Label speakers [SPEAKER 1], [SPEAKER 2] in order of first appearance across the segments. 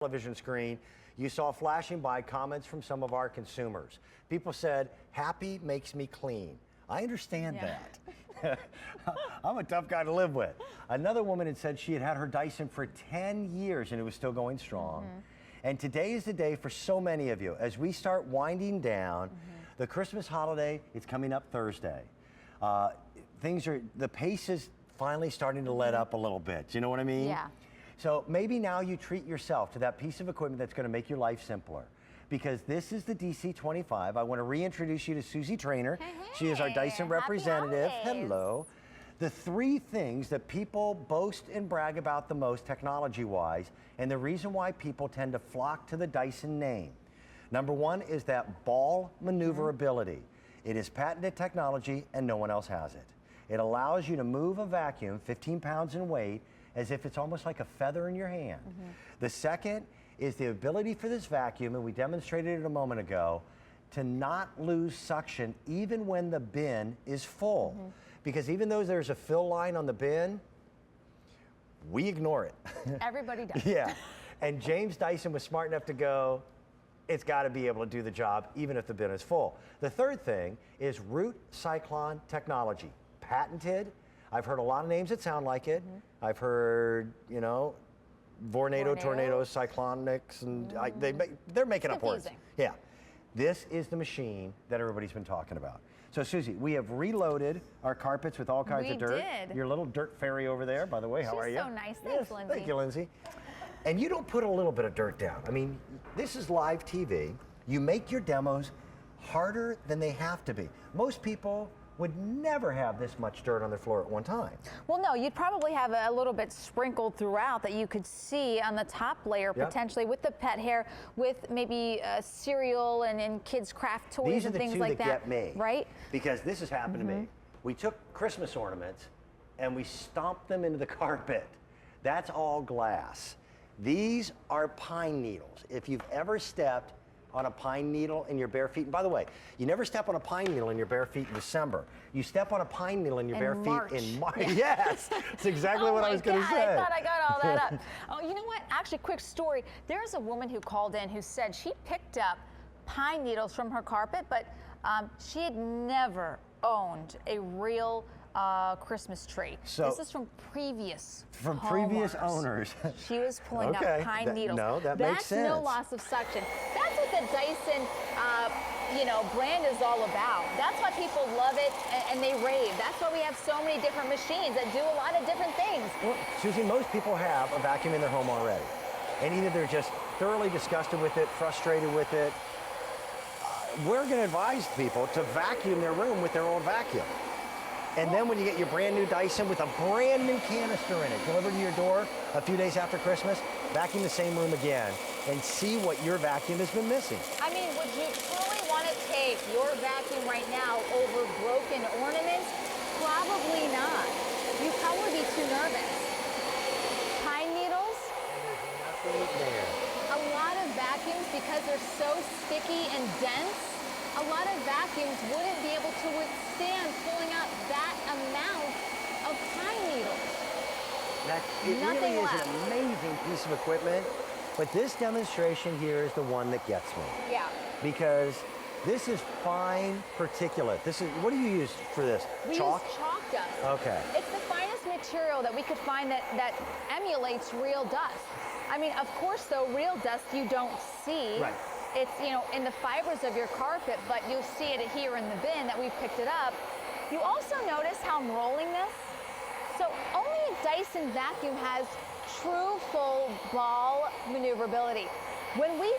[SPEAKER 1] television screen, you saw flashing by comments from some of our consumers. People said, happy makes me clean. I understand that. I'm a tough guy to live with. Another woman had said she had had her Dyson for 10 years and it was still going strong. And today is the day for so many of you. As we start winding down, the Christmas holiday, it's coming up Thursday. The pace is finally starting to let up a little bit. You know what I mean?
[SPEAKER 2] Yeah. So
[SPEAKER 1] maybe now you treat yourself to that piece of equipment that's going to make your life simpler. Because this is the DC25. I want to reintroduce you to Susie Trainer.
[SPEAKER 2] Hey,
[SPEAKER 1] she is our Dyson representative.
[SPEAKER 2] Holidays.
[SPEAKER 1] Hello. The three things that people boast and brag about the most technology-wise, and the reason why people tend to flock to the Dyson name. Number one is that ball maneuverability. It is patented technology and no one else has it. It allows you to move a vacuum 15 pounds in weight as if it's almost like a feather in your hand. The second is the ability for this vacuum, and we demonstrated it a moment ago, to not lose suction even when the bin is full. Because even though there's a fill line on the bin, we ignore it.
[SPEAKER 2] everybody does.
[SPEAKER 1] Yeah, and James Dyson was smart enough to go, it's got to be able to do the job even if the bin is full. The third thing is Root Cyclone technology, patented. I've heard a lot of names that sound like it. I've heard, you know, Vornado, Tornadoes, Cyclonics, and they're making up words. Yeah. This is the machine that everybody's been talking about. So, Susie, we have reloaded our carpets with all kinds of dirt.
[SPEAKER 2] We did.
[SPEAKER 1] Your little dirt fairy over there, by the way, how are you?
[SPEAKER 2] She's so nice. Thanks, Lindsay.
[SPEAKER 1] Thank you, Lindsay. And you don't put a little bit of dirt down. I mean, this is live TV. You make your demos harder than they have to be. Most people would never have this much dirt on their floor at one time.
[SPEAKER 2] Well, no, you'd probably have a little bit sprinkled throughout that you could see on the top layer, potentially with the pet hair, with maybe cereal and kids' craft toys and things like that.
[SPEAKER 1] These are the two that get me.
[SPEAKER 2] Right?
[SPEAKER 1] Because this has happened to me. We took Christmas ornaments and we stomped them into the carpet. That's all glass. These are pine needles. If you've ever stepped on a pine needle in your bare feet. And by the way, you never step on a pine needle in your bare feet in December. You step on a pine needle in your bare feet in March. Yes, that's exactly what I was going to say.
[SPEAKER 2] I thought I got all that up. Oh, you know what? Actually, quick story. There's a woman who called in who said she picked up pine needles from her carpet, but she had never owned a real Christmas tree. So this is from previous
[SPEAKER 1] owners.
[SPEAKER 2] She was pulling up pine needles.
[SPEAKER 1] No, that makes sense.
[SPEAKER 2] That's no loss of suction. That's what the Dyson, brand is all about. That's why people love it and they rave. That's why we have so many different machines that do a lot of different things.
[SPEAKER 1] Well, Susie, most people have a vacuum in their home already, and either they're just thoroughly disgusted with it, frustrated with it. We're going to advise people to vacuum their room with their own vacuum. And then when you get your brand new Dyson with a brand new canister in it, delivered to your door a few days after Christmas, vacuum the same room again and see what your vacuum has been missing.
[SPEAKER 2] I mean, would you truly want to take your vacuum right now over broken ornaments? Probably not. You'd probably be too nervous. Pine needles?
[SPEAKER 1] There's nothing there.
[SPEAKER 2] A lot of vacuums, because they're so sticky and dense, a lot of vacuums wouldn't be able to withstand pulling out that amount of pine needles.
[SPEAKER 1] It really is an amazing piece of equipment, but this demonstration here is the one that gets me.
[SPEAKER 2] Yeah.
[SPEAKER 1] Because this is fine particulate. This is, what do you use for this? Chalk?
[SPEAKER 2] We use chalk dust.
[SPEAKER 1] Okay.
[SPEAKER 2] It's the finest material that we could find that emulates real dust. I mean, of course, though, real dust you don't see. Right. It's, in the fibers of your carpet, but you'll see it here in the bin that we've picked it up. You also notice how I'm rolling this? So only a Dyson vacuum has true full ball maneuverability. When we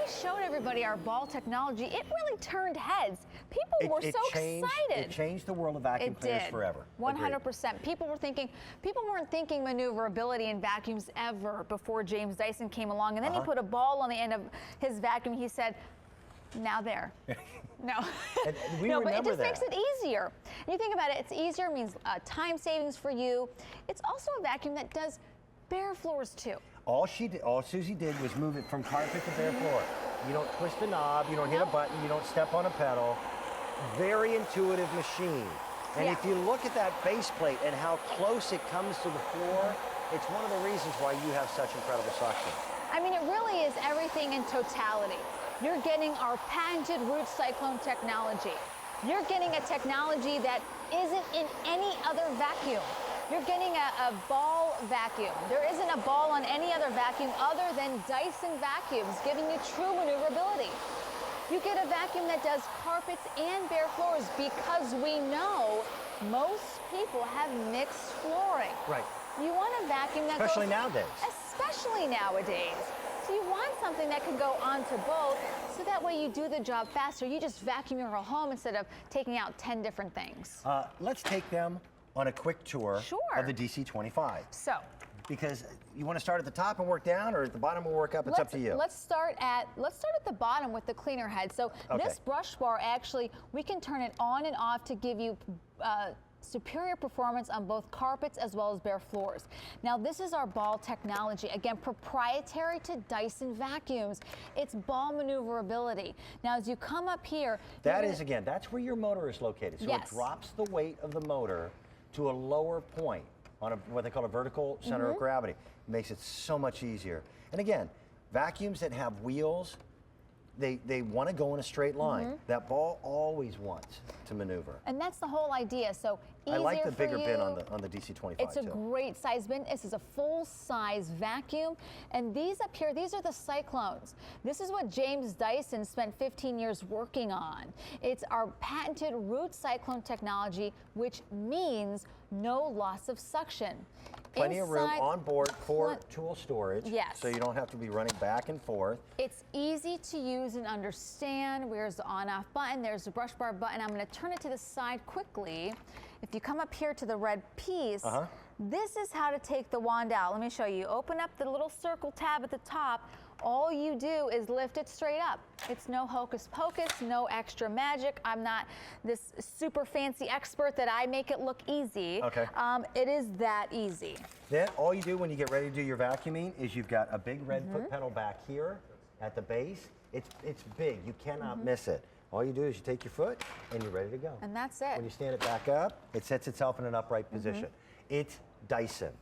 [SPEAKER 2] showed everybody our ball technology, it really turned heads. People were so excited.
[SPEAKER 1] It changed the world of vacuum cleaners forever.
[SPEAKER 2] 100%. People weren't thinking maneuverability in vacuums ever before James Dyson came along. And then he put a ball on the end of his vacuum. He said, now there. No. No, but it just makes it easier. And you think about it, it's easier, means time savings for you. It's also a vacuum that does bare floors too. All
[SPEAKER 1] Susie did was move it from carpet to bare floor. You don't twist a knob, you don't hit a button, you don't step on a pedal. Very intuitive machine. And if you look at that base plate and how close it comes to the floor, it's one of the reasons why you have such incredible suction.
[SPEAKER 2] I I mean, it really is everything in totality. You're getting our patented root cyclone technology. You're getting a technology that isn't in any other vacuum. You're getting a ball vacuum. There isn't a ball on any other vacuum other than Dyson vacuums, giving you true maneuverability. You get a vacuum that does carpets and bare floors because we know most people have mixed flooring.
[SPEAKER 1] Right.
[SPEAKER 2] You want a vacuum that
[SPEAKER 1] Especially
[SPEAKER 2] goes...
[SPEAKER 1] nowadays.
[SPEAKER 2] Especially nowadays. So you want something that can go onto both, so that way you do the job faster. You just vacuum your whole home instead of taking out 10 different things.
[SPEAKER 1] Let's take them on a quick tour of the DC25.
[SPEAKER 2] So,
[SPEAKER 1] because you want to start at the top and work down, or at the bottom and work up? It's up to you.
[SPEAKER 2] Let's start at the bottom with the cleaner head. So this brush bar, actually, we can turn it on and off to give you superior performance on both carpets as well as bare floors. Now, this is our ball technology. Again, proprietary to Dyson vacuums. It's ball maneuverability. Now, as you come up here...
[SPEAKER 1] Again, that's where your motor is located. So it drops the weight of the motor to a lower point on what they call a vertical center of gravity. It makes it so much easier. And again, vacuums that have wheels, they want to go in a straight line. That ball always wants to maneuver.
[SPEAKER 2] And that's the whole idea. So easier
[SPEAKER 1] I like the bigger
[SPEAKER 2] for you.
[SPEAKER 1] bin on the DC25
[SPEAKER 2] It's a great size bin. This is a full-size vacuum. And these up here, these are the cyclones. This is what James Dyson spent 15 years working on. It's our patented root cyclone technology, which means no loss of suction.
[SPEAKER 1] Plenty of room on board for tool storage.
[SPEAKER 2] Yes.
[SPEAKER 1] So you don't have to be running back and forth.
[SPEAKER 2] It's easy to use and understand. Where's the on-off button? There's the brush bar button. I'm going to turn it to the side quickly. If you come up here to the red piece, this is how to take the wand out. Let me show you. Open up the little circle tab at the top. All you do is lift it straight up. It's no hocus pocus, no extra magic. I'm not this super fancy expert that I make it look easy.
[SPEAKER 1] Okay.
[SPEAKER 2] It is that easy.
[SPEAKER 1] Then all you do when you get ready to do your vacuuming is you've got a big red foot pedal back here at the base. It's big. You cannot miss it. All you do is you take your foot and you're ready to go.
[SPEAKER 2] And that's it.
[SPEAKER 1] When you stand it back up, it sets itself in an upright position. It's Dyson.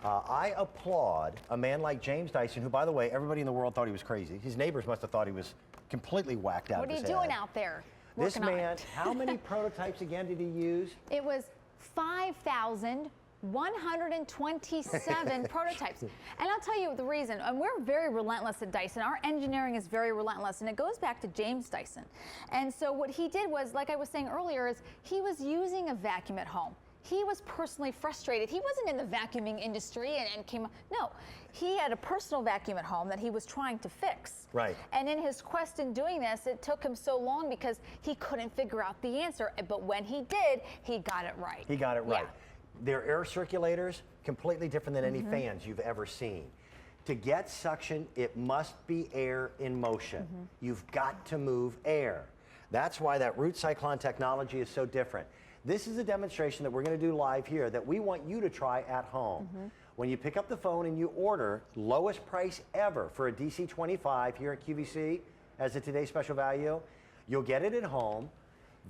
[SPEAKER 1] I applaud a man like James Dyson, who, by the way, everybody in the world thought he was crazy. His neighbors must have thought he was completely whacked out of his head.
[SPEAKER 2] What are you doing out there?
[SPEAKER 1] This man, how many prototypes again did he use?
[SPEAKER 2] It was 5,127 prototypes. And I'll tell you the reason. And we're very relentless at Dyson. Our engineering is very relentless, and it goes back to James Dyson. And so what he did was, like I was saying earlier, is he was using a vacuum at home. He was personally frustrated. He wasn't in the vacuuming industry and came, no. He had a personal vacuum at home that he was trying to fix.
[SPEAKER 1] Right.
[SPEAKER 2] And in his quest in doing this, it took him so long because he couldn't figure out the answer. But when he did, he got it right.
[SPEAKER 1] He got it right. Their air circulators, completely different than any fans you've ever seen. To get suction, it must be air in motion. You've got to move air. That's why that root cyclone technology is so different. This is a demonstration that we're going to do live here that we want you to try at home. When you pick up the phone and you order lowest price ever for a DC25 here at QVC as a today's special value, you'll get it at home,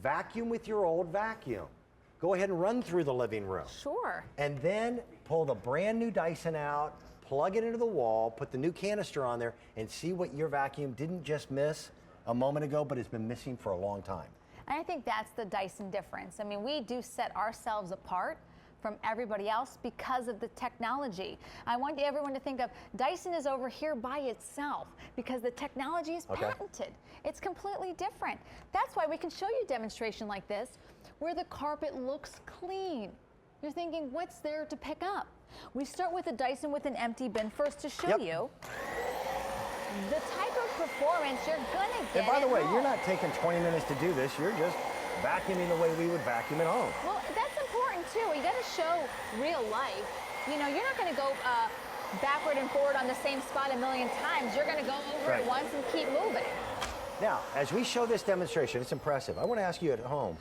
[SPEAKER 1] vacuum with your old vacuum. Go ahead and run through the living room.
[SPEAKER 2] Sure.
[SPEAKER 1] And then pull the brand new Dyson out, plug it into the wall, put the new canister on there, and see what your vacuum didn't just miss a moment ago, but has been missing for a long time.
[SPEAKER 2] And I think that's the Dyson difference. I mean, we do set ourselves apart from everybody else because of the technology. I want everyone to think of Dyson is over here by itself because the technology is patented. It's completely different. That's why we can show you a demonstration like this where the carpet looks clean. You're thinking, what's there to pick up? We start with a Dyson with an empty bin first to show you the type of performance you're gonna get.
[SPEAKER 1] And by the way,
[SPEAKER 2] home.
[SPEAKER 1] you're not taking 20 minutes to do this. You're just vacuuming the way we would vacuum at home.
[SPEAKER 2] Well, that's important too. You got to show real life. You know, you're not going to go backward and forward on the same spot a million times. You're going to go over it once and keep moving.
[SPEAKER 1] Now, as we show this demonstration, it's impressive. I want to ask you at home,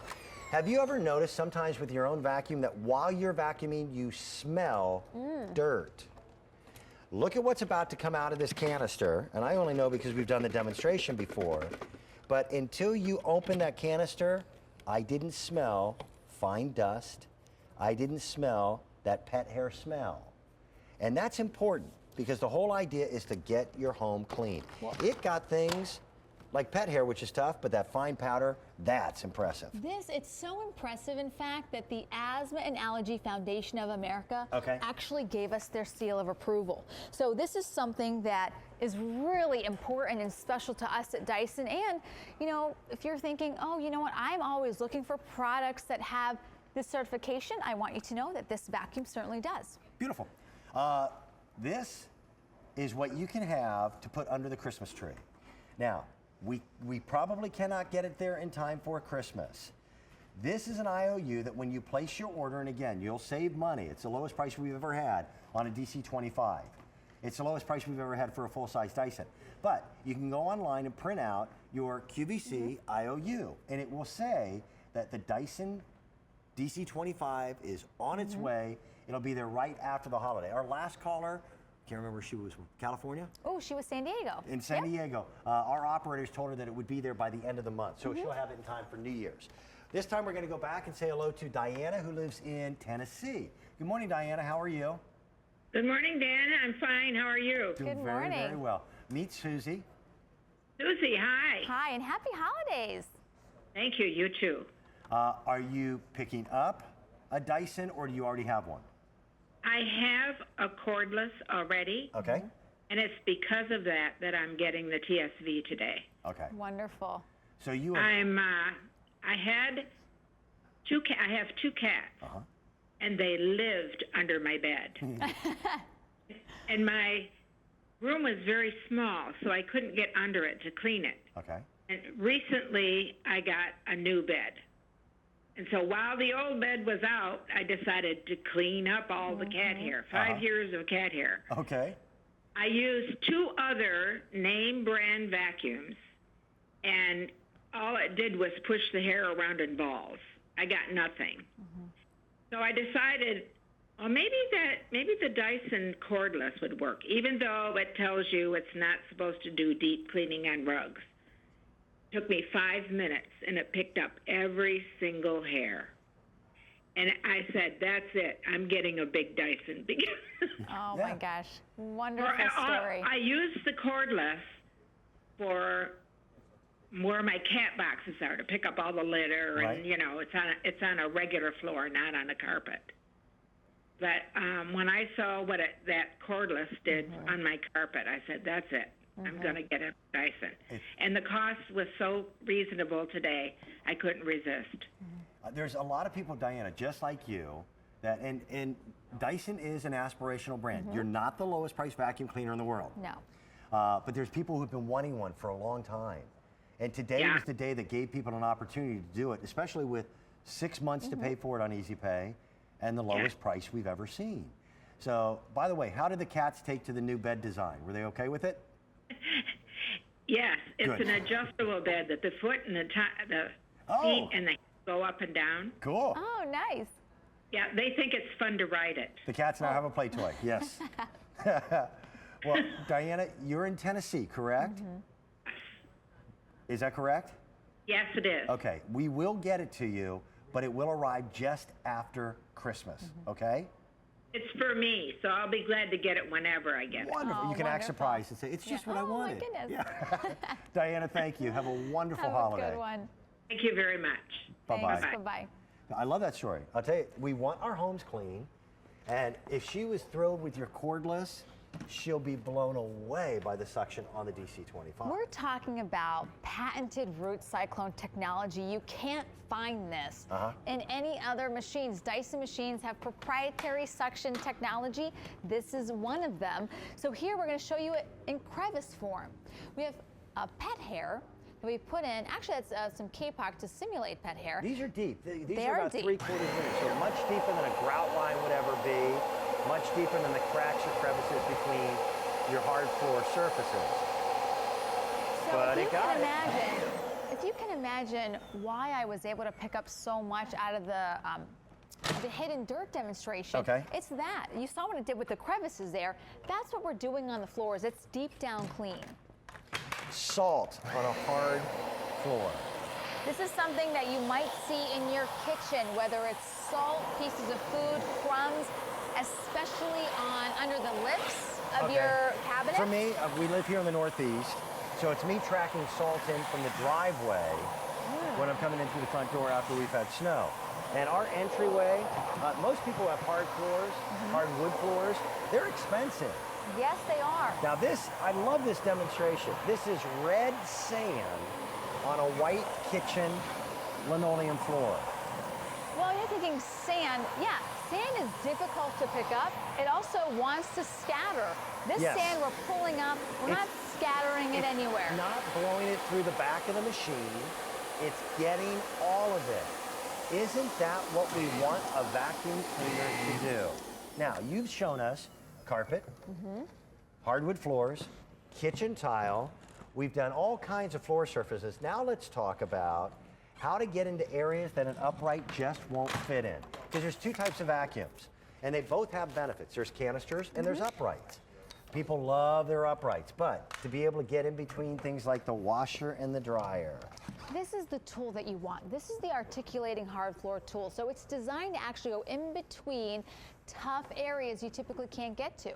[SPEAKER 1] have you ever noticed sometimes with your own vacuum that while you're vacuuming, you smell dirt? Look at what's about to come out of this canister, and I only know because we've done the demonstration before, but until you open that canister, I didn't smell fine dust. I didn't smell that pet hair smell. And that's important. because the whole idea is to get your home clean. It got things like pet hair, which is tough, but that fine powder, that's impressive.
[SPEAKER 2] It's so impressive, in fact, that the Asthma and Allergy Foundation of America actually gave us their seal of approval. So this is something that is really important and special to us at Dyson. And, you know, if you're thinking, oh, you know what, I'm always looking for products that have this certification, I want you to know that this vacuum certainly does.
[SPEAKER 1] Beautiful. This is what you can have to put under the Christmas tree. Now, we probably cannot get it there in time for Christmas. This is an IOU that when you place your order, and again, you'll save money. It's the lowest price we've ever had on a DC25. It's the lowest price we've ever had for a full-size Dyson. But you can go online and print out your QVC IOU, and it will say that the Dyson DC25 is on its way. It'll be there right after the holiday. Our last caller, can't remember, she was from California?
[SPEAKER 2] Oh, she was San Diego.
[SPEAKER 1] In San Diego. Our operators told her that it would be there by the end of the month, so she'll have it in time for New Year's. This time we're going to go back and say hello to Diana, who lives in Tennessee. Good morning, Diana. How are you?
[SPEAKER 3] Good morning, Dan. I'm fine. How are you?
[SPEAKER 1] Doing
[SPEAKER 2] Good
[SPEAKER 1] very,
[SPEAKER 2] morning.
[SPEAKER 1] very well. Meet Susie.
[SPEAKER 3] Susie, hi.
[SPEAKER 2] Hi, and happy holidays.
[SPEAKER 3] Thank you. You too.
[SPEAKER 1] Are you picking up a Dyson, or do you already have one?
[SPEAKER 3] I have a cordless already,
[SPEAKER 1] Okay.
[SPEAKER 3] and it's because of that that I'm getting the TSV today.
[SPEAKER 1] Okay.
[SPEAKER 2] Wonderful.
[SPEAKER 1] So you have,
[SPEAKER 3] I have two cats, and they lived under my bed. And my room was very small, so I couldn't get under it to clean it.
[SPEAKER 1] okay.
[SPEAKER 3] And recently, I got a new bed. And so while the old bed was out, I decided to clean up all the cat hair, 5 years of cat hair.
[SPEAKER 1] Okay.
[SPEAKER 3] I used 2 other name brand vacuums, and all it did was push the hair around in balls. I got nothing. So I decided, well, maybe the Dyson cordless would work, even though it tells you it's not supposed to do deep cleaning on rugs. Took me 5 minutes, and it picked up every single hair. And I said, that's it. I'm getting a big Dyson.
[SPEAKER 2] Oh, my gosh. Wonderful story.
[SPEAKER 3] I use the cordless for where my cat boxes are, to pick up all the litter. And, you know, it's on a regular floor, not on a carpet. But when I saw what that cordless did on my carpet, I said, that's it. I'm going to get a Dyson. And the cost was so reasonable today, I couldn't resist.
[SPEAKER 1] There's a lot of people, Diana, just like you, that and Dyson is an aspirational brand. You're not the lowest price vacuum cleaner in the world.
[SPEAKER 2] No.
[SPEAKER 1] But there's people who've been wanting one for a long time. And today was the day that gave people an opportunity to do it, especially with 6 months to pay for it on Easy Pay and the lowest price we've ever seen. So, by the way, how did the cats take to the new bed design? Were they okay with it?
[SPEAKER 3] Yes, it's
[SPEAKER 1] Good.
[SPEAKER 3] an adjustable bed that the foot and the feet and the go up and down.
[SPEAKER 1] Cool.
[SPEAKER 2] Oh, nice.
[SPEAKER 3] Yeah, they think it's fun to ride it.
[SPEAKER 1] The cats now have a play toy, yes. Well, Diana, you're in Tennessee, correct? Is that correct?
[SPEAKER 3] Yes, it is.
[SPEAKER 1] Okay, we will get it to you, but it will arrive just after Christmas, okay?
[SPEAKER 3] It's for me, so I'll be glad to get it whenever I get it.
[SPEAKER 1] Wonderful.
[SPEAKER 2] Oh,
[SPEAKER 1] You can act
[SPEAKER 2] wonderful.
[SPEAKER 1] surprised and say, it's just what I wanted.
[SPEAKER 2] Oh, my goodness.
[SPEAKER 1] Yeah. Diana, thank you. Have a wonderful
[SPEAKER 2] Have
[SPEAKER 1] holiday.
[SPEAKER 2] a good one.
[SPEAKER 3] Thank you very much.
[SPEAKER 1] Bye-bye.
[SPEAKER 2] Thanks. Bye-bye.
[SPEAKER 1] I love that story. I'll tell you, we want our homes clean, and if she was thrilled with your cordless, she'll be blown away by the suction on the DC25.
[SPEAKER 2] We're talking about patented root cyclone technology. You can't find this in any other machines. Dyson machines have proprietary suction technology. This is one of them. So here we're going to show you it in crevice form. We have pet hair that we put in. Actually, that's some K-Pop to simulate pet hair.
[SPEAKER 1] These are deep. These
[SPEAKER 2] They
[SPEAKER 1] are
[SPEAKER 2] are
[SPEAKER 1] about
[SPEAKER 2] deep.
[SPEAKER 1] 3/4 inches, so much deeper than a grout line would ever be, much deeper than the cracks or crevices between your hard floor surfaces.
[SPEAKER 2] So
[SPEAKER 1] But
[SPEAKER 2] if
[SPEAKER 1] it
[SPEAKER 2] you
[SPEAKER 1] got
[SPEAKER 2] can
[SPEAKER 1] it.
[SPEAKER 2] imagine, if you can imagine why I was able to pick up so much out of the hidden dirt demonstration,
[SPEAKER 1] Okay.
[SPEAKER 2] it's that. You saw what it did with the crevices there. That's what we're doing on the floors. It's deep down clean.
[SPEAKER 1] Salt on a hard floor.
[SPEAKER 2] This is something that you might see in your kitchen, whether it's salt, pieces of food, crumbs, especially under the lips of your cabinet?
[SPEAKER 1] For me, we live here in the Northeast, so it's me tracking salt in from the driveway when I'm coming in through the front door after we've had snow. And our entryway, most people have hard floors, hard wood floors. They're expensive.
[SPEAKER 2] Yes, they are.
[SPEAKER 1] Now this, I love this demonstration. This is red sand on a white kitchen linoleum floor.
[SPEAKER 2] Well, you're thinking sand. Yeah, sand is difficult to pick up. It also wants to scatter. This
[SPEAKER 1] Yes.
[SPEAKER 2] sand we're pulling up, we're not scattering it anywhere.
[SPEAKER 1] Not blowing it through the back of the machine. It's getting all of it. Isn't that what we want a vacuum cleaner to do? Now, you've shown us carpet, hardwood floors, kitchen tile. We've done all kinds of floor surfaces. Now let's talk about how to get into areas that an upright just won't fit in. Because there's two types of vacuums, and they both have benefits. There's canisters and there's uprights. People love their uprights, but to be able to get in between things like the washer and the dryer.
[SPEAKER 2] This is the tool that you want. This is the articulating hard floor tool. So it's designed to actually go in between tough areas you typically can't get to.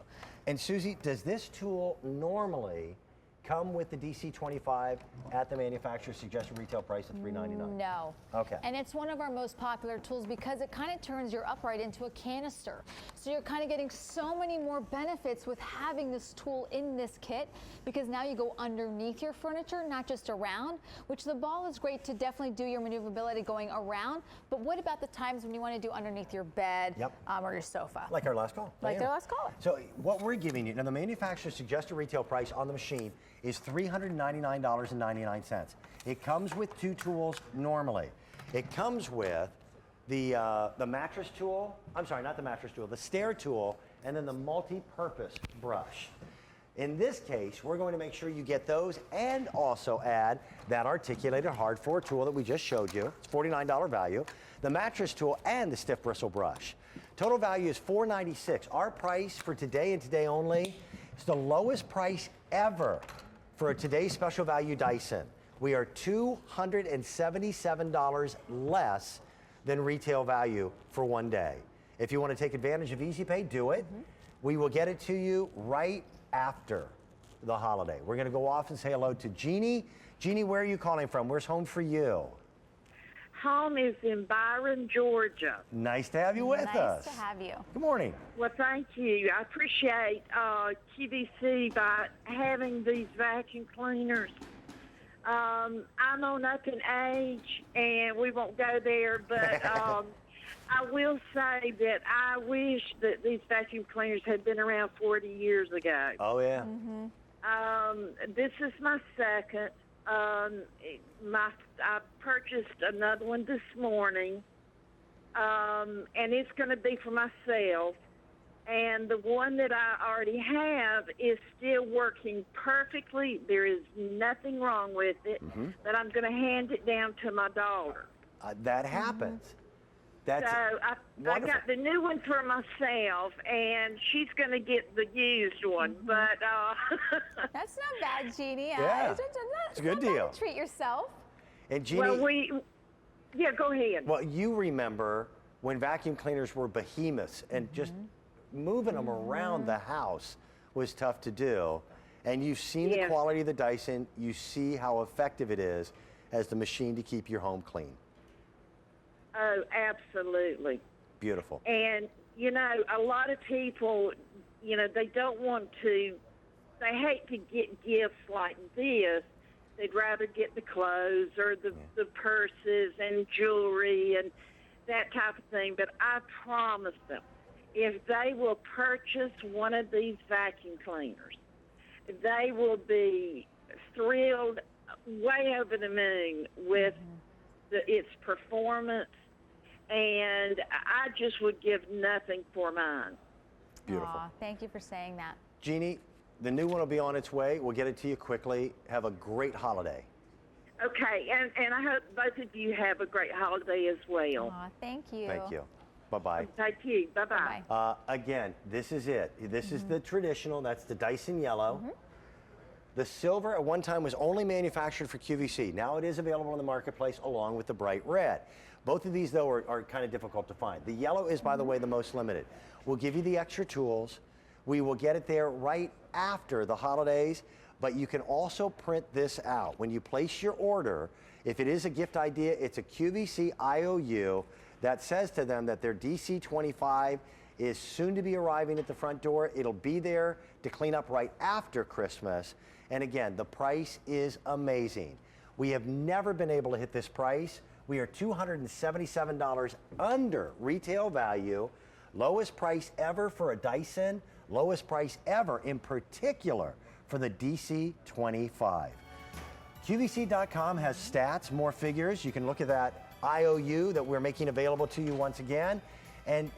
[SPEAKER 1] And Susie, does this tool normally come with the DC25 at the manufacturer's suggested retail price of $399?
[SPEAKER 2] No.
[SPEAKER 1] Okay.
[SPEAKER 2] And it's one of our most popular tools because it kind of turns your upright into a canister. So you're kind of getting so many more benefits with having this tool in this kit, because now you go underneath your furniture, not just around, which the ball is great to definitely do your maneuverability going around. But what about the times when you want to do underneath your bed or your sofa?
[SPEAKER 1] Like our last call.
[SPEAKER 2] Like their last call.
[SPEAKER 1] So what we're giving you, now the manufacturer's suggested retail price on the machine is $399.99. It comes with two tools normally. It comes with the mattress tool, I'm sorry, not the mattress tool, the stair tool, and then the multi-purpose brush. In this case, we're going to make sure you get those and also add that articulated hard floor tool that we just showed you. It's $49 value. The mattress tool and the stiff bristle brush. Total value is $496. Our price for today and today only is the lowest price ever for a today's special value Dyson. We are $277 less than retail value for one day. If you want to take advantage of Easy Pay, do it. We will get it to you right after the holiday. We're going to go off and say hello to Jeannie. Jeannie, where are you calling from? Where's home for you?
[SPEAKER 4] Home is in Byron, Georgia.
[SPEAKER 1] Nice to have you with us.
[SPEAKER 2] Nice to have you.
[SPEAKER 1] Good morning.
[SPEAKER 4] Well, thank you. I appreciate QVC by having these vacuum cleaners. I'm on up in age, and we won't go there, but I will say that I wish that these vacuum cleaners had been around 40 years ago.
[SPEAKER 1] Oh, yeah.
[SPEAKER 4] This is my second. I purchased another one this morning, and it's going to be for myself. And the one that I already have is still working perfectly. There is nothing wrong with it, but I'm going to hand it down to my daughter.
[SPEAKER 1] That happens. That's
[SPEAKER 4] So I got the new one for myself, and she's going to get the used one. But
[SPEAKER 2] That's not bad, Jeannie.
[SPEAKER 1] Yeah.
[SPEAKER 2] It's
[SPEAKER 1] a good
[SPEAKER 2] not bad
[SPEAKER 1] deal.
[SPEAKER 2] to treat yourself.
[SPEAKER 1] And Jeannie,
[SPEAKER 4] yeah, go ahead.
[SPEAKER 1] well, you remember when vacuum cleaners were behemoths and just moving them around the house was tough to do. And you've seen the quality of the Dyson. You see how effective it is as the machine to keep your home clean.
[SPEAKER 4] Oh, absolutely.
[SPEAKER 1] Beautiful.
[SPEAKER 4] And, you know, a lot of people, you know, they don't want to, they hate to get gifts like this. They'd rather get the clothes or the purses and jewelry and that type of thing. But I promise them, if they will purchase one of these vacuum cleaners, they will be thrilled way over the moon with its performance. And I just would give nothing for mine.
[SPEAKER 1] Beautiful.
[SPEAKER 2] Aw, thank you for saying that.
[SPEAKER 1] Jeannie, the new one will be on its way. We'll get it to you quickly. Have a great holiday.
[SPEAKER 4] Okay, and I hope both of you have a great holiday as well.
[SPEAKER 2] Aw, thank you.
[SPEAKER 1] Thank you. Bye-bye.
[SPEAKER 4] Thank you. Bye-bye.
[SPEAKER 2] Bye-bye.
[SPEAKER 1] Again, this is it. This is the traditional. That's the Dyson Yellow. The silver at one time was only manufactured for QVC. Now it is available in the marketplace along with the bright red. Both of these, though, are kind of difficult to find. The yellow is, by the way, the most limited. We'll give you the extra tools. We will get it there right after the holidays, but you can also print this out. When you place your order, if it is a gift idea, it's a QVC IOU that says to them that their DC25 is soon to be arriving at the front door. It'll be there to clean up right after Christmas. And again, the price is amazing. We have never been able to hit this price. We are $277 under retail value. Lowest price ever for a Dyson. Lowest price ever in particular for the DC25. QVC.com has stats, more figures. You can look at that IOU that we're making available to you once again. And